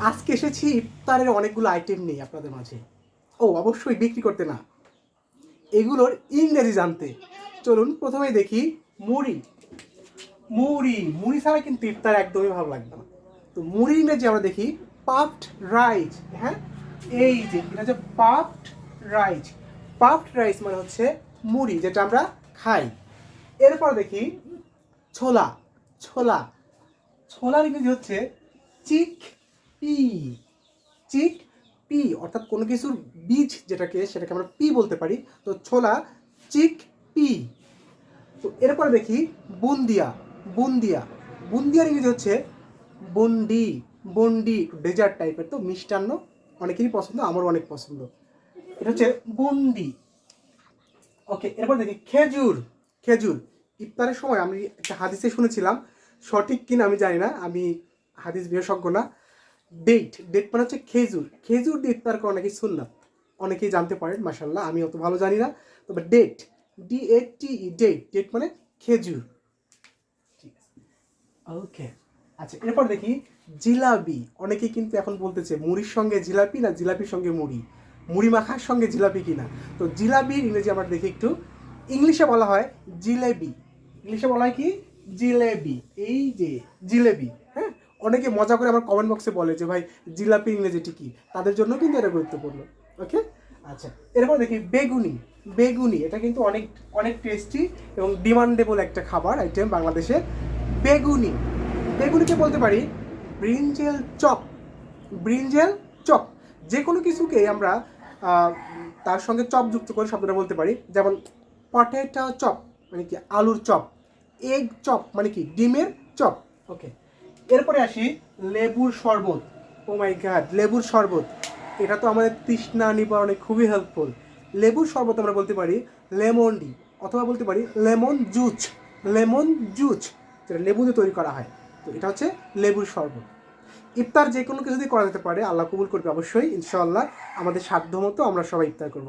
আজকে এসেছি ইফতারের অনেকগুলো আইটেম নেই আপনাদের মাঝে। অবশ্যই বিক্রি করতে না, এগুলোর ইংরেজি জানতে। চলুন প্রথমে দেখি মুড়ি। মুড়ি মুড়ি ছাড়া কিন্তু ইফতার একদমই ভালো লাগবে না। তো মুড়ির ইংরেজি আমরা দেখি পাফড রাইস। হ্যাঁ, এই যে এটা হচ্ছে পাফড রাইস। পাফড রাইস মানে হচ্ছে মুড়ি যেটা আমরা খাই। এরপর দেখি ছোলা। ছোলা ছোলার ইংরেজি হচ্ছে চিক পি। চিক পি অর্থাৎ কোনো কিছুর বীজ সেটাকে আমরা পি বলতে পারি। তো ছোলা চিক পি। তো এরপরে দেখি বুন্দিয়া। বুন্দিয়া বুন্দিয়ার ইংরেজি হচ্ছে বন্ডি। বন্ডি ডেজার্ট টাইপের, তো মিষ্টান্ন অনেকেরই পছন্দ, আমারও অনেক পছন্দ। এটা হচ্ছে বন্ডি। ওকে, এরপর দেখি খেজুর। খেজুর ইফতারের সময় আমি একটা হাদিসে শুনেছিলাম, সঠিক কিনা আমি জানি না, আমি হাদিস বিশেষজ্ঞ না। ডেট ডেট মানে হচ্ছে খেজুর। খেজুর দিয়ে ইফতার করা নাকি সুন্নাত, অনেকেই জানতে পারেন, মাশাআল্লাহ। আমি অত ভালো জানি না, তবে ডেট DATE ডেট ডেট মানে খেজুর। ঠিক আছে, ওকে। আচ্ছা, এরপর দেখি জিলাপি। অনেকেই কিন্তু এখন বলতেছে মুড়ির সঙ্গে জিলাপি না জিলাপির সঙ্গে মুড়ি, মুড়ি মাখার সঙ্গে জিলাপি কিনা। তো জিলাপির ইংরেজি আমরা দেখি একটু, ইংলিশে বলা হয় জিলেবি। ইংলিশে বলা হয় কি জিলেবি, এই যে জিলেবি। হ্যাঁ, অনেকে মজা করে আমার কমেন্ট বক্সে বলে যে ভাই জিলাপি ইংরেজিটি কি, তাদের জন্য কিন্তু এটা গুরুত্বপূর্ণ। ওকে, আচ্ছা। এরপর দেখি বেগুনি। বেগুনি এটা কিন্তু অনেক অনেক টেস্টি এবং ডিমান্ডেবল একটা খাবার আইটেম বাংলাদেশে। বেগুনি বেগুনিকে বলতে পারি ব্রিঞ্জেল চপ। ব্রিঞ্জেল চপ, যে কোনো কিছুকে আমরা তার সঙ্গে চপ যুক্ত করে শব্দটা বলতে পারি। যেমন পটেটো চপ মানে কি আলুর চপ, এগ চপ মানে কি ডিমের চপ। ওকে, এরপরে আসি লেবুর শরবত। ও মাই গড, লেবুর শরবত এটা তো আমাদের তৃষ্ণা নিবারণে খুবই হেল্পফুল। লেবুর শরবত আমরা বলতে পারি লেমন ডি, অথবা বলতে পারি লেমন জুচ। লেমন জুচ যেটা লেবু দিয়ে তৈরি করা হয়, তো এটা হচ্ছে লেবুর শরবত। ইফতার যে কোনো কিছু দিয়ে করা যেতে পারে, আল্লাহ কবুল করবে অবশ্যই ইনশাআল্লাহ। আমাদের সাধ্য মতো আমরা সবাই ইফতার করবো।